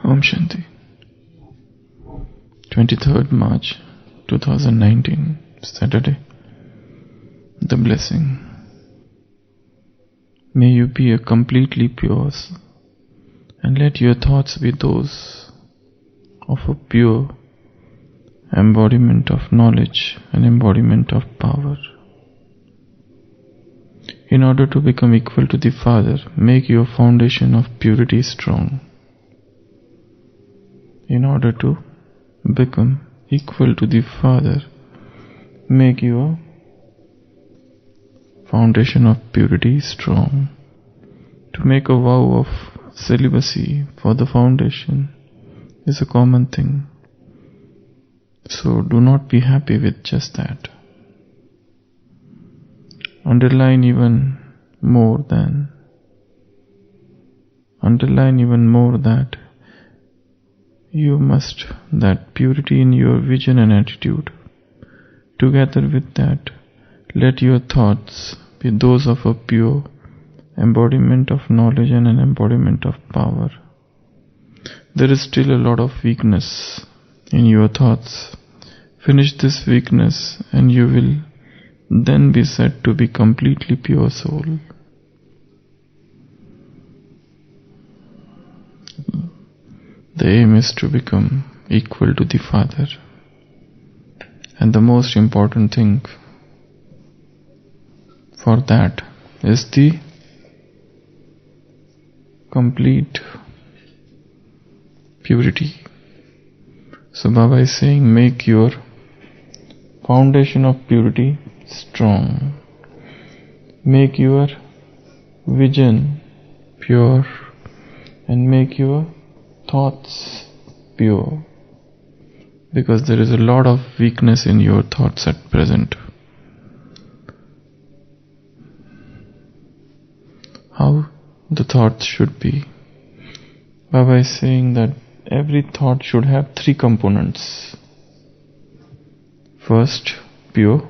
Om Shanti. 23rd March 2019, Saturday. The blessing. May you be a completely pure and let your thoughts be those of a pure embodiment of knowledge and embodiment of power. In order to become equal to the Father, make your foundation of purity strong. In order to become equal to the Father, make your foundation of purity strong. To make a vow of celibacy for the foundation is a common thing. So do not be happy with just that. Underline even more that you must that purity in your vision and attitude. Together with that, let your thoughts be those of a pure embodiment of knowledge and an embodiment of power. There is still a lot of weakness in your thoughts. Finish this weakness and you will then be said to be completely pure soul. The aim is to become equal to the Father. And the most important thing for that is the complete purity. So Baba is saying, make your foundation of purity strong. Make your vision pure and make your thoughts pure, because there is a lot of weakness in your thoughts at present. How the thoughts should be? Baba is saying that every thought should have three components. First, pure.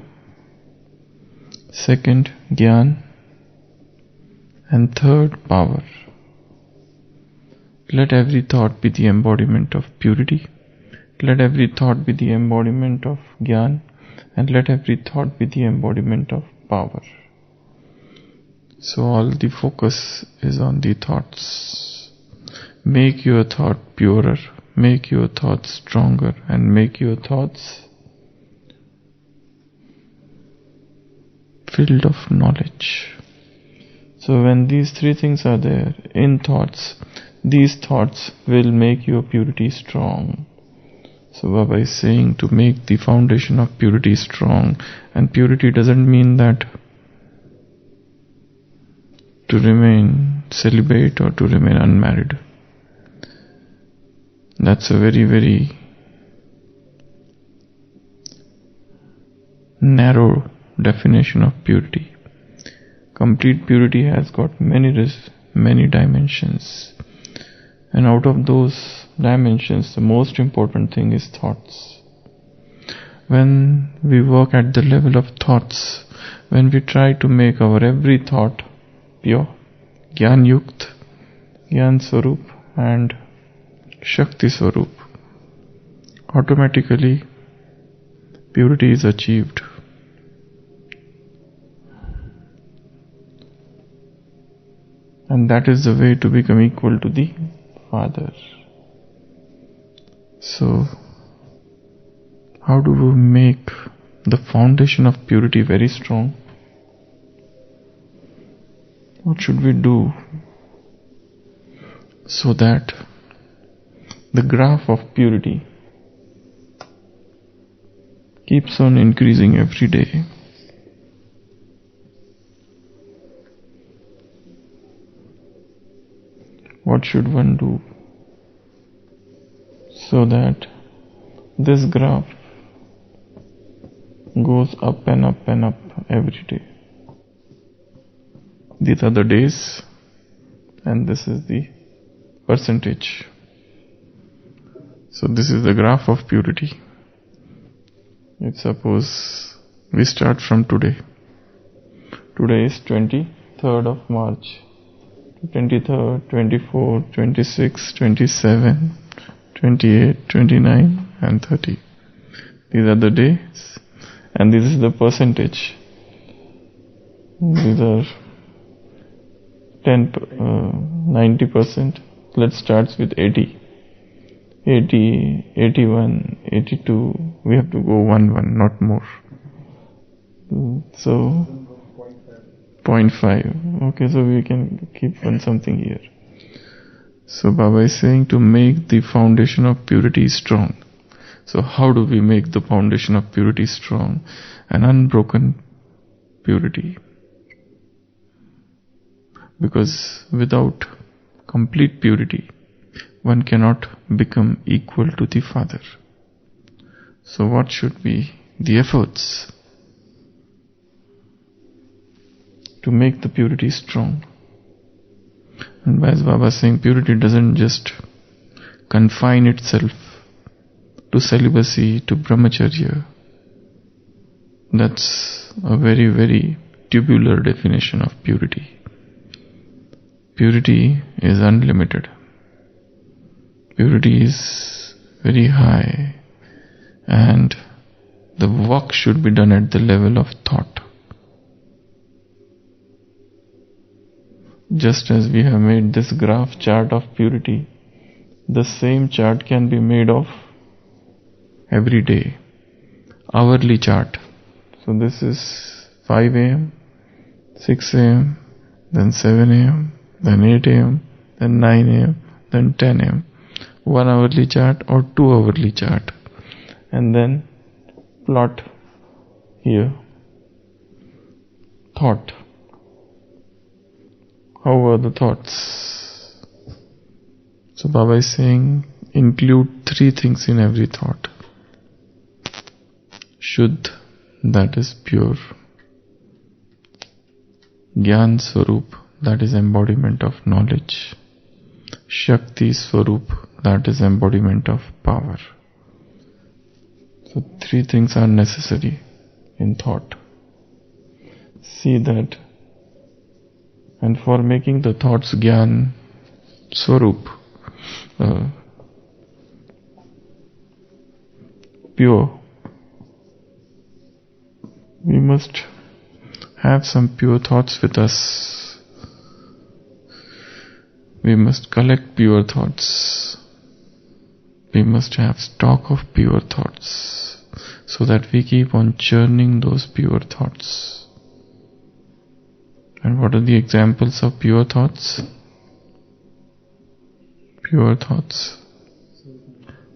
Second, Gyan. And third, power. Let every thought be the embodiment of purity. Let every thought be the embodiment of Gyan. And let every thought be the embodiment of power. So all the focus is on the thoughts. Make your thought purer, make your thoughts stronger, and make your thoughts filled of knowledge. So when these three things are there in thoughts, these thoughts will make your purity strong. So Baba is saying to make the foundation of purity strong. And purity doesn't mean that to remain celibate or to remain unmarried. That's a very, very narrow definition of purity. Complete purity has got many dimensions. And out of those dimensions, the most important thing is thoughts. When we work at the level of thoughts, when we try to make our every thought pure, Gyan Yukt, Gyan Swarup and Shakti Swarup, automatically purity is achieved. And that is the way to become equal to the Father. So, how do we make the foundation of purity very strong? What should we do so that the graph of purity keeps on increasing every day? What should one do so that this graph goes up and up and up every day? These are the days and this is the percentage. So this is the graph of purity. Let's suppose we start from today. Today is 23rd of March. 23rd, 24th, 26th, 27th, 28, 29 and 30. These are the days and this is the percentage. These are 90%. Let's start with 80. 80, 81, 82. We have to go 1, not more. So 0.5. Okay, so we can keep on something here. So Baba is saying to make the foundation of purity strong. So how do we make the foundation of purity strong? An unbroken purity. Because without complete purity, one cannot become equal to the Father. So what should be the efforts to make the purity strong? And as Baba is saying, purity doesn't just confine itself to celibacy, to brahmacharya. That's a very, very tubular definition of purity. Purity is unlimited. Purity is very high, and the work should be done at the level of thought. Just as we have made this graph chart of purity, the same chart can be made of every day, hourly chart. So this is 5 a.m., 6 a.m., then 7 a.m., then 8 a.m., then 9 a.m., then 10 a.m. 1 hourly chart or 2 hourly chart. And then plot here. Thought. How are the thoughts? So Baba is saying include 3 things in every thought. Shuddh, that is pure. Gyan Swarup, that is embodiment of knowledge. Shakti Swarup, that is embodiment of power. So 3 things are necessary in thought. See that. And for making the thoughts Gyan Swarup, pure, we must have some pure thoughts with us. We must collect pure thoughts. We must have stock of pure thoughts so that we keep on churning those pure thoughts. And what are the examples of pure thoughts? Pure thoughts.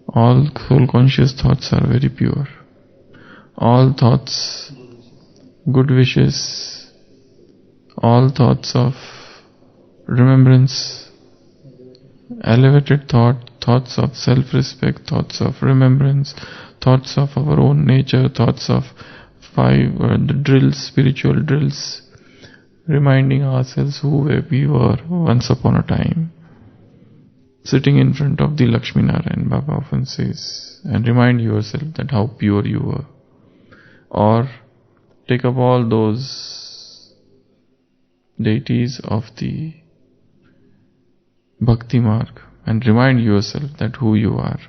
All soul conscious thoughts are very pure. All thoughts, good wishes, all thoughts of remembrance, elevated thoughts of self-respect, thoughts of remembrance, thoughts of our own nature, thoughts of the drills, spiritual drills, reminding ourselves who we were once upon a time. Sitting in front of the Lakshmi Narayan, Baba often says, and remind yourself that how pure you were. Or take up all those deities of the Bhakti Marg and remind yourself that who you are.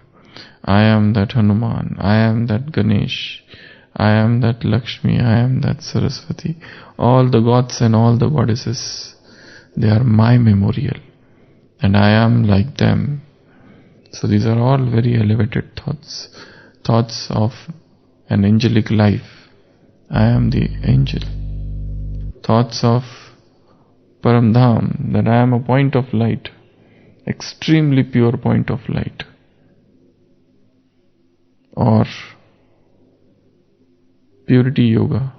I am that Hanuman, I am that Ganesh, I am that Lakshmi, I am that Saraswati. All the gods and all the goddesses, they are my memorial. And I am like them. So these are all very elevated thoughts. Thoughts of an angelic life. I am the angel. Thoughts of Paramdham, that I am a point of light. Extremely pure point of light. Or purity yoga.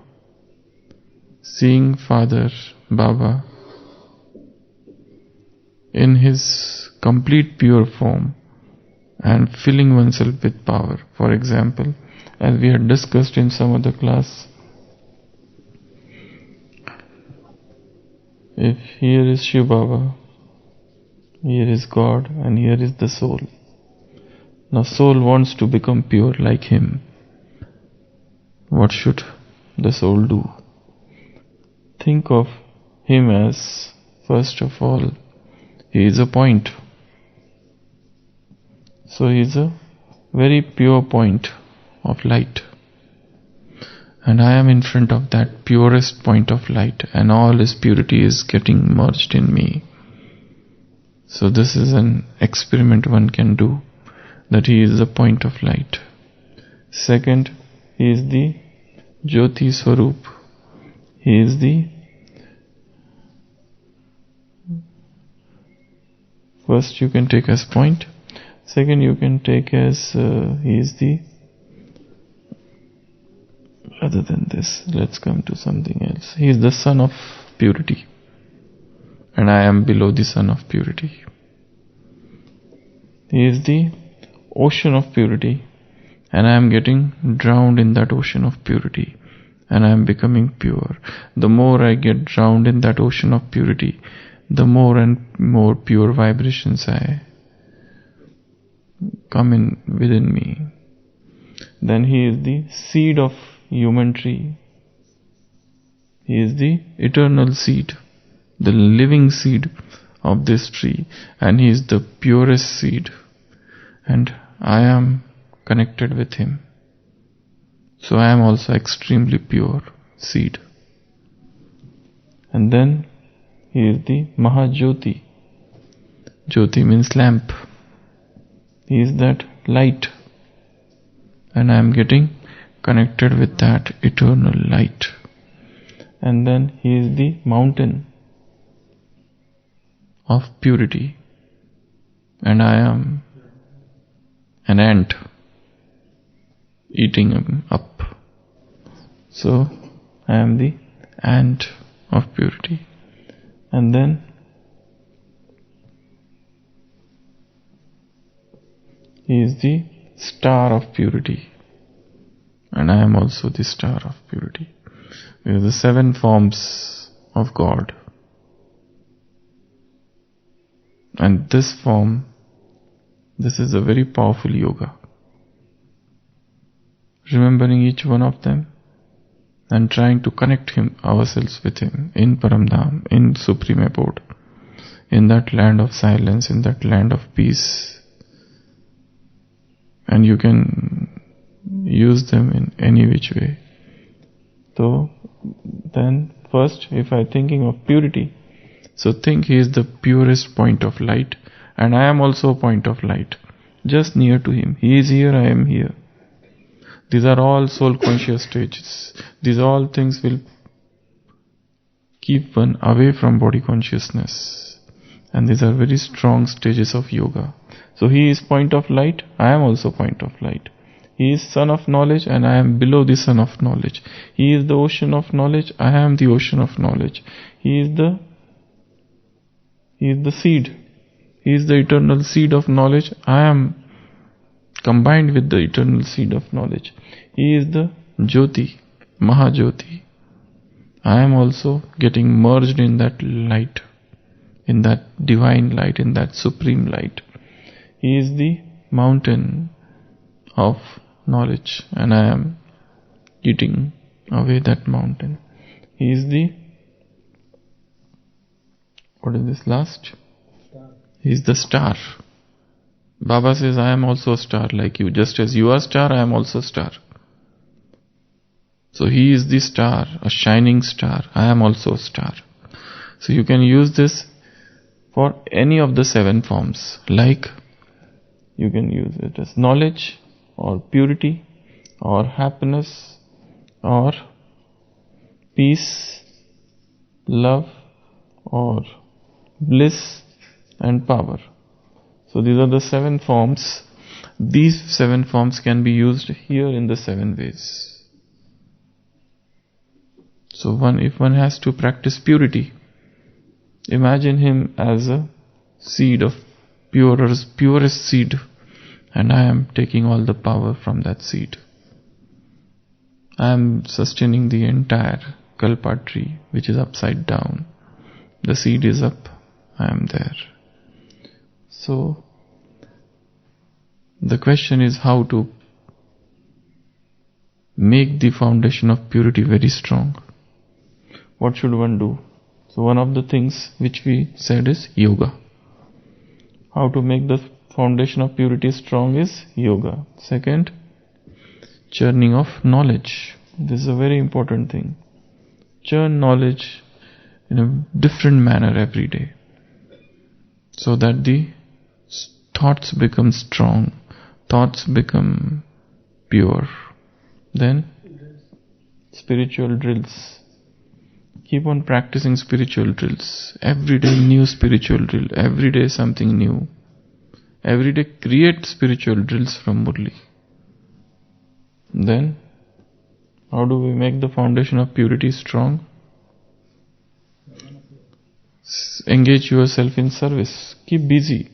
Seeing Father Baba in his complete pure form and filling oneself with power. For example, as we had discussed in some other class, if here is Shiva Baba, here is God, and here is the soul. Now soul wants to become pure like him. What should the soul do? Think of him as, first of all, he is a point. So he is a very pure point of light. And I am in front of that purest point of light, and all his purity is getting merged in me. So this is an experiment one can do, that he is the point of light. Second, he is the Jyoti Swarup. He is the first you can take as point. Second you can take as he is the, other than this, let's come to something else. He is the sun of purity, and I am below the sun of purity. He is the ocean of purity, and I am getting drowned in that ocean of purity, and I am becoming pure. The more I get drowned in that ocean of purity, the more and more pure vibrations I come in within me. Then he is the seed of human tree. He is the eternal seed, the living seed of this tree, and he is the purest seed, and I am connected with him. So I am also extremely pure seed. And then he is the Mahajyoti. Jyoti means lamp. He is that light, and I am getting connected with that eternal light. And then he is the mountain of purity, and I am an ant eating him up. So I am the ant of purity. And then he is the star of purity, and I am also the star of purity. We are the 7 forms of God. And this form, this is a very powerful yoga. Remembering each one of them and trying to connect ourselves with him in Paramdham, in Supreme Abode, in that land of silence, in that land of peace. And you can use them in any which way. So then first, if I am thinking of purity, so think he is the purest point of light, and I am also a point of light, just near to him. He is here, I am here. These are all soul conscious stages. These all things will keep one away from body consciousness. And these are very strong stages of yoga. So he is point of light, I am also point of light. He is sun of knowledge, and I am below the sun of knowledge. He is the ocean of knowledge, I am the ocean of knowledge. He is the seed. He is the eternal seed of knowledge. I am combined with the eternal seed of knowledge. He is the Jyoti, Mahajyoti. I am also getting merged in that light, in that divine light, in that supreme light. He is the mountain of knowledge, and I am eating away that mountain. He is the, what is this last? He is the star. Baba says, I am also a star like you. Just as you are a star, I am also a star. So he is the star, a shining star. I am also a star. So you can use this for any of the 7 forms. Like you can use it as knowledge, or purity, or happiness, or peace, love, or bliss and power. So these are the 7 forms. These 7 forms can be used here in the 7 ways. So if one has to practice purity, imagine him as a seed of purest seed, and I am taking all the power from that seed. I am sustaining the entire kalpa tree, which is upside down. The seed is up, I am there. So the question is how to make the foundation of purity very strong. What should one do? So one of the things which we said is yoga. How to make the foundation of purity strong is yoga. Second, churning of knowledge. This is a very important thing. Churn knowledge in a different manner every day, so that the thoughts become strong, thoughts become pure. Then, spiritual drills. Keep on practicing spiritual drills. Every day new spiritual drill. Every day something new. Every day create spiritual drills from Murli. Then, how do we make the foundation of purity strong? Engage yourself in service. Keep busy.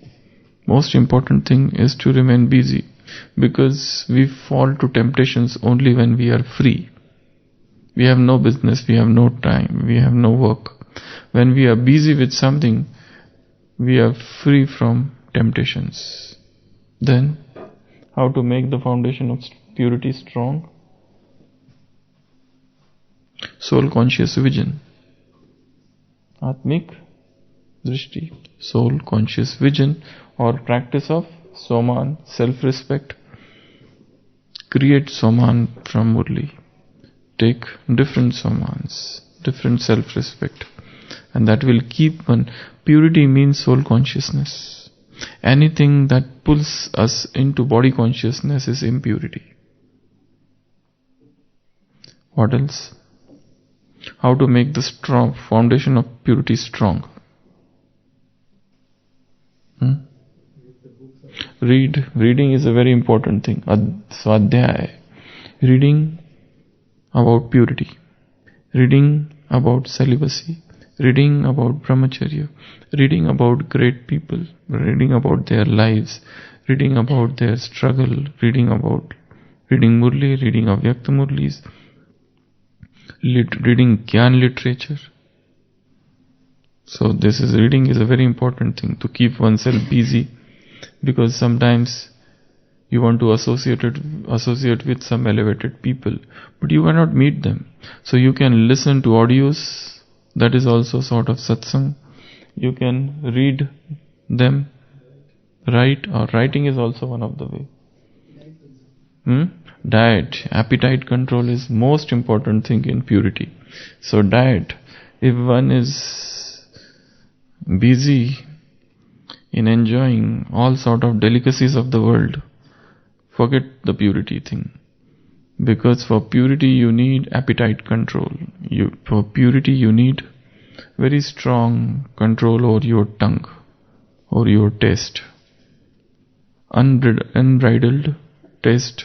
Most important thing is to remain busy, because we fall to temptations only when we are free. We have no business, we have no time, we have no work. When we are busy with something, we are free from temptations. Then, how to make the foundation of purity strong? Soul conscious vision. Atmik drishti. Soul conscious vision, or practice of Soman, self-respect. Create Soman from Murli. Take different Somans, different self-respect, and that will keep one. Purity means soul consciousness. Anything that pulls us into body consciousness is impurity. What else? How to make the strong foundation of purity strong? Reading is a very important thing. Swadhyaya. Reading about purity. Reading about celibacy. Reading about brahmacharya. Reading about great people. Reading about their lives. Reading about their struggle. Reading Murli. Reading Avyakta Murlis. Reading Gyan literature. So reading is a very important thing to keep oneself busy, because sometimes you want to associate with some elevated people, but you cannot meet them. So you can listen to audios, that is also sort of satsang. You can read them, writing is also one of the way. Diet, appetite control is most important thing in purity. So diet, if one is busy in enjoying all sort of delicacies of the world, forget the purity thing. Because for purity you need appetite control. For purity you need very strong control over your tongue, or your taste. Unbridled taste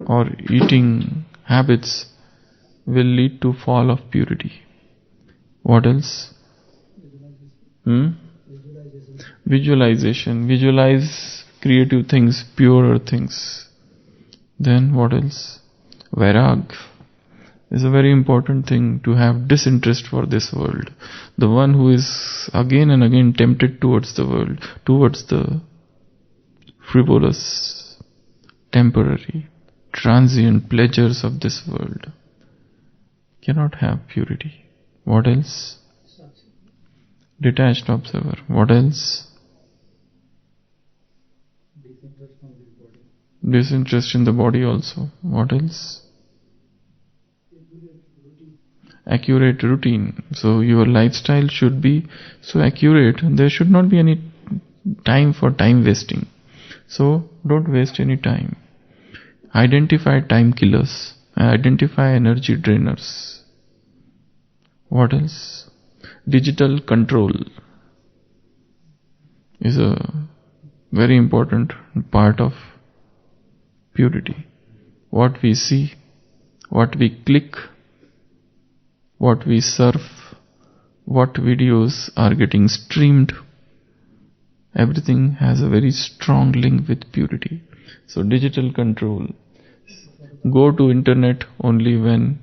or eating habits will lead to fall of purity. What else? Visualization. Visualize creative things, purer things. Then what else? Vairag is a very important thing, to have disinterest for this world. The one who is again and again tempted towards the world, towards the frivolous, temporary, transient pleasures of this world, cannot have purity. What else? Detached observer. What else? Disinterest in the body also. What else? Accurate routine. So your lifestyle should be so accurate. There should not be any time for time wasting. So don't waste any time. Identify time killers. Identify energy drainers. What else? Digital control is a very important part of purity. What we see, what we click, what we surf, what videos are getting streamed, everything has a very strong link with purity. So digital control. Go to internet only when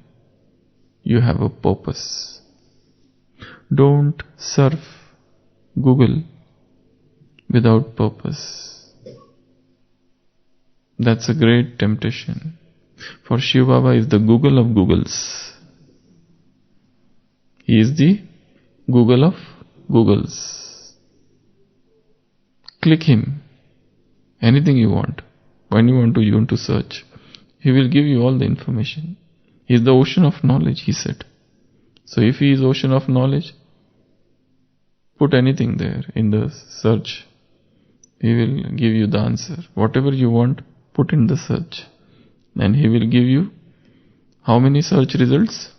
you have a purpose. Don't surf Google without purpose. That's a great temptation. For Shiva Baba is the Google of Googles. He is the Google of Googles. click him. Anything you want. When you want to search. He will give you all the information. He is the ocean of knowledge, he said. So if he is ocean of knowledge, put anything there in the search. He will give you the answer. Whatever you want, put in the search. And he will give you how many search results?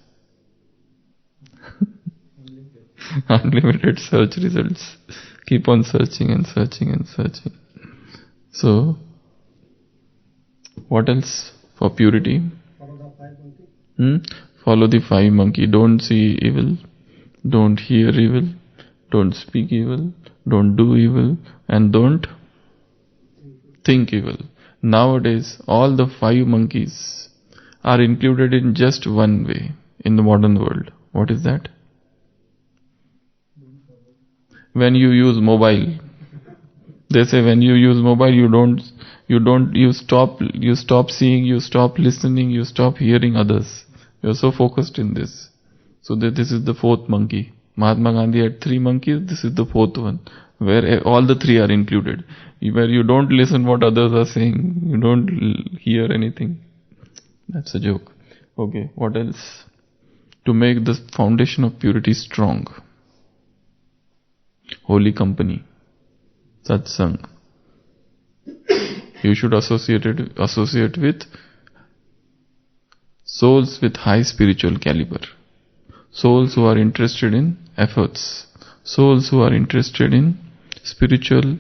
Unlimited search results. Keep on searching and searching and searching. So, what else for purity? Follow the five monkey. Don't see evil. Don't hear evil. Don't speak evil. Don't do evil. And don't think evil. Nowadays, all the five monkeys are included in just one way in the modern world. What is that? When you use mobile, they say when you use mobile, you stop seeing, you stop listening, you stop hearing others. You are so focused in this. So that this is the fourth monkey. Mahatma Gandhi had 3 monkeys, this is the fourth one, where all the 3 are included. Where you don't listen what others are saying, you don't hear anything. That's a joke. Okay, what else? To make the foundation of purity strong. Holy company. Satsang. You should associate with souls with high spiritual caliber. Souls who are interested in efforts. Souls who are interested in spiritual,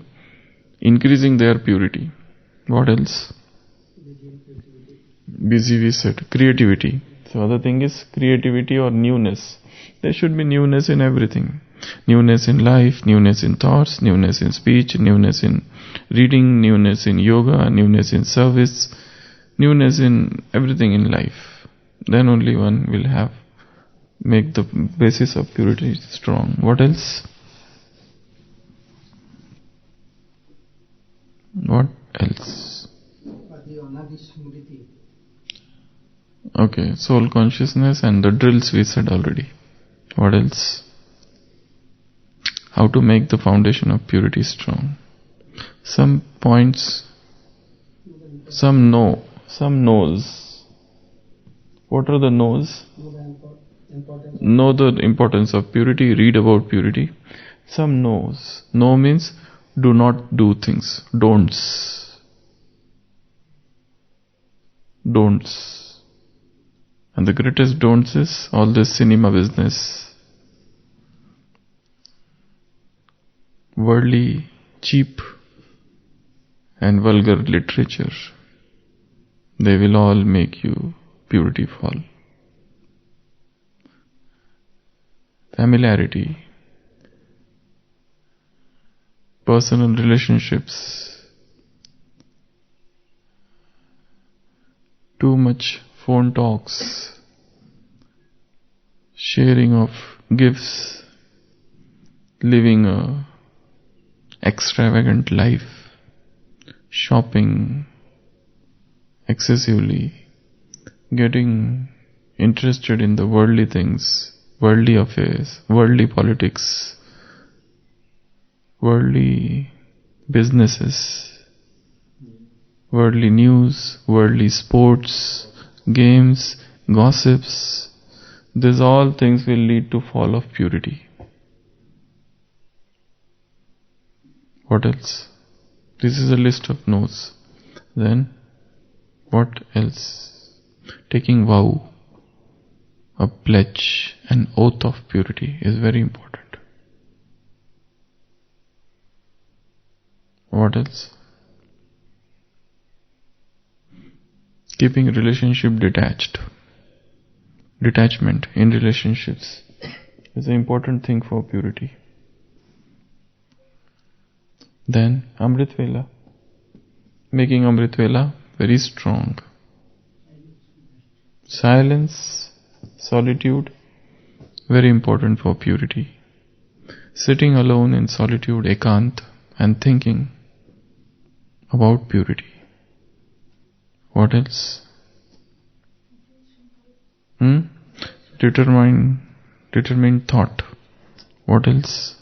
increasing their purity. What else? Busy we said. Creativity. So other thing is creativity or newness. There should be newness in everything. Newness in life, newness in thoughts, newness in speech, newness in reading, newness in yoga, newness in service, newness in everything in life. Then only one will make the basis of purity strong. What else? What else? Okay, soul consciousness and the drills we said already. What else? How to make the foundation of purity strong. Some points, some knows. What are the knows? Know the importance of purity, read about purity. Some knows. No means do not do things. Don'ts. Don'ts. And the greatest don'ts is all this cinema business. Worldly, cheap and vulgar literature. They will all make you purity fall. Familiarity. Personal relationships. Too much phone talks. Sharing of gifts. Living a extravagant life, shopping excessively, getting interested in the worldly things, worldly affairs, worldly politics, worldly businesses, worldly news, worldly sports, games, gossips. These all things will lead to fall of purity. What else? This is a list of no's. Then, what else? Taking vow, a pledge, an oath of purity is very important. What else? Keeping relationship detached. Detachment in relationships is an important thing for purity. Then Amrit Vela. Making Amrit Vela very strong. Silence, solitude, very important for purity. Sitting alone in solitude, ekant, and thinking about purity. What else? Determined thought. What else?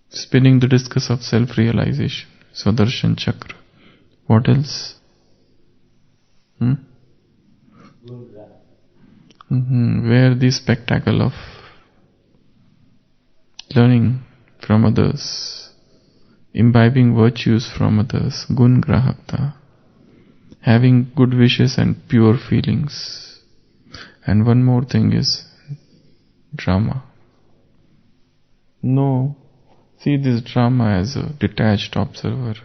Spinning the discus of self-realization, Sadarshan Chakra. What else? Where the spectacle of learning from others, imbibing virtues from others, gun grahakta, having good wishes and pure feelings. And one more thing is drama. No, see this drama as a detached observer,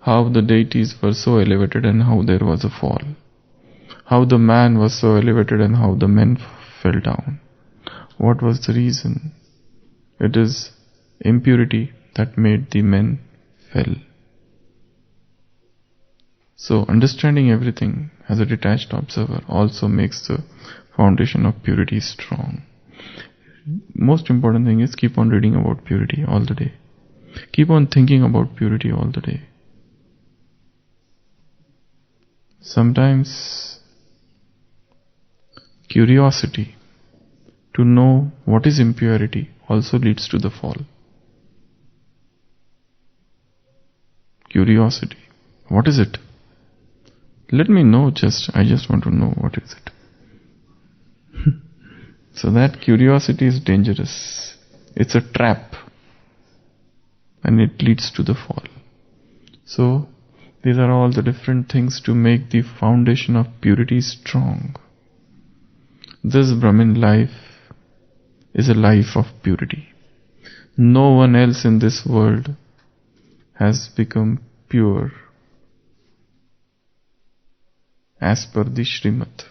how the deities were so elevated and how there was a fall, how the man was so elevated and how the men fell down. What was the reason? It is impurity that made the men fell. So understanding everything as a detached observer also makes the foundation of purity strong. Most important thing is keep on reading about purity all the day. Keep on thinking about purity all the day. Sometimes curiosity to know what is impurity also leads to the fall. Curiosity. What is it? Let me know I just want to know what is it. So that curiosity is dangerous. It's a trap. And it leads to the fall. So these are all the different things to make the foundation of purity strong. This Brahmin life is a life of purity. No one else in this world has become pure as per the Srimad.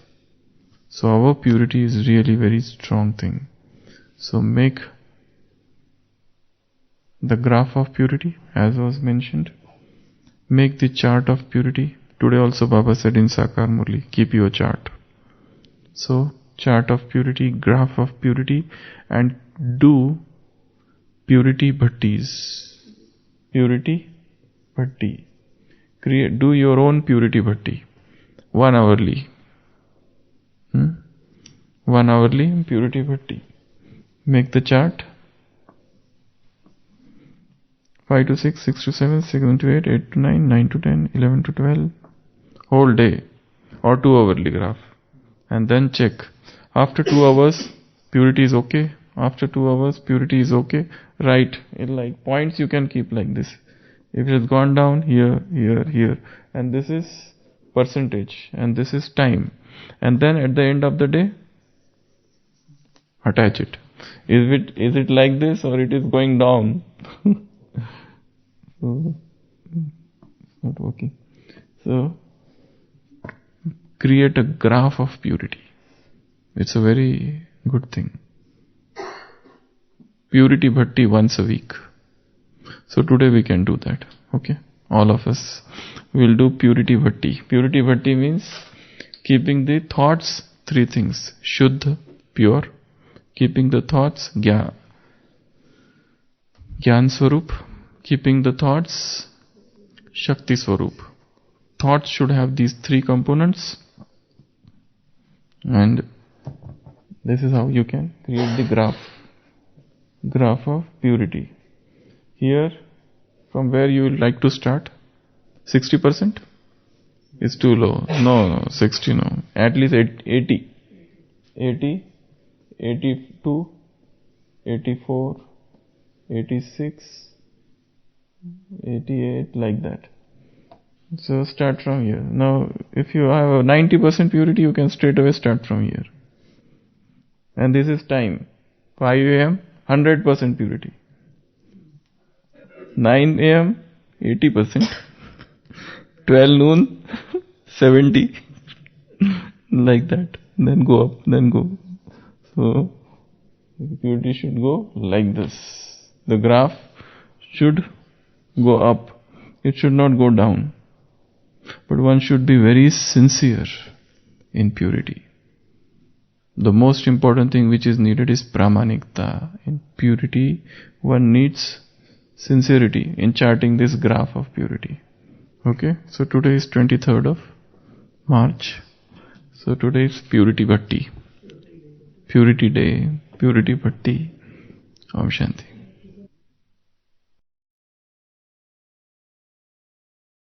So our purity is really very strong thing. So make the graph of purity, as was mentioned. Make the chart of purity. Today also Baba said in Sakar Murli, keep your chart. So chart of purity, graph of purity, and do purity bhattis. Purity bhatti. Do your own purity bhatti. 1 hourly. 1 hourly purity bhatti. Make the chart. 5 to 6, 6 to 7, 7 to 8, 8 to 9, 9 to 10, 11 to 12. Whole day. Or 2 hourly graph. And then check. After 2 hours, purity is okay. After 2 hours, purity is okay. Right. Like points you can keep like this. If it has gone down, here, here, here. And this is percentage. And this is time. And then at the end of the day, attach it. Is it like this or it is going down? So, it's not working. So, create a graph of purity. It's a very good thing. Purity bhatti once a week. So today we can do that. Okay? All of us will do purity bhatti. Purity bhatti means keeping the thoughts, 3 things. Shuddha, pure. Keeping the thoughts, Gyan Swarup. Keeping the thoughts, Shakti Swarup. Thoughts should have these 3 components. And this is how you can create the graph. Graph of purity. Here, from where you would like to start? 60%? It's too low. No, 60 no. At least 80. 80, 82, 84, 86, 88, like that. So start from here. Now, if you have a 90% purity, you can straight away start from here. And this is time. 5 a.m., 100% purity. 9 a.m., 80%. 12 noon, 70. Like that. Then go up, then go. So, the purity should go like this. The graph should go up. It should not go down. But one should be very sincere in purity. The most important thing which is needed is pramanikta. In purity, one needs sincerity in charting this graph of purity. Okay, so today is 23rd of March. So today is Purity Bhatti. Purity Day, Purity Bhatti. Om Shanti.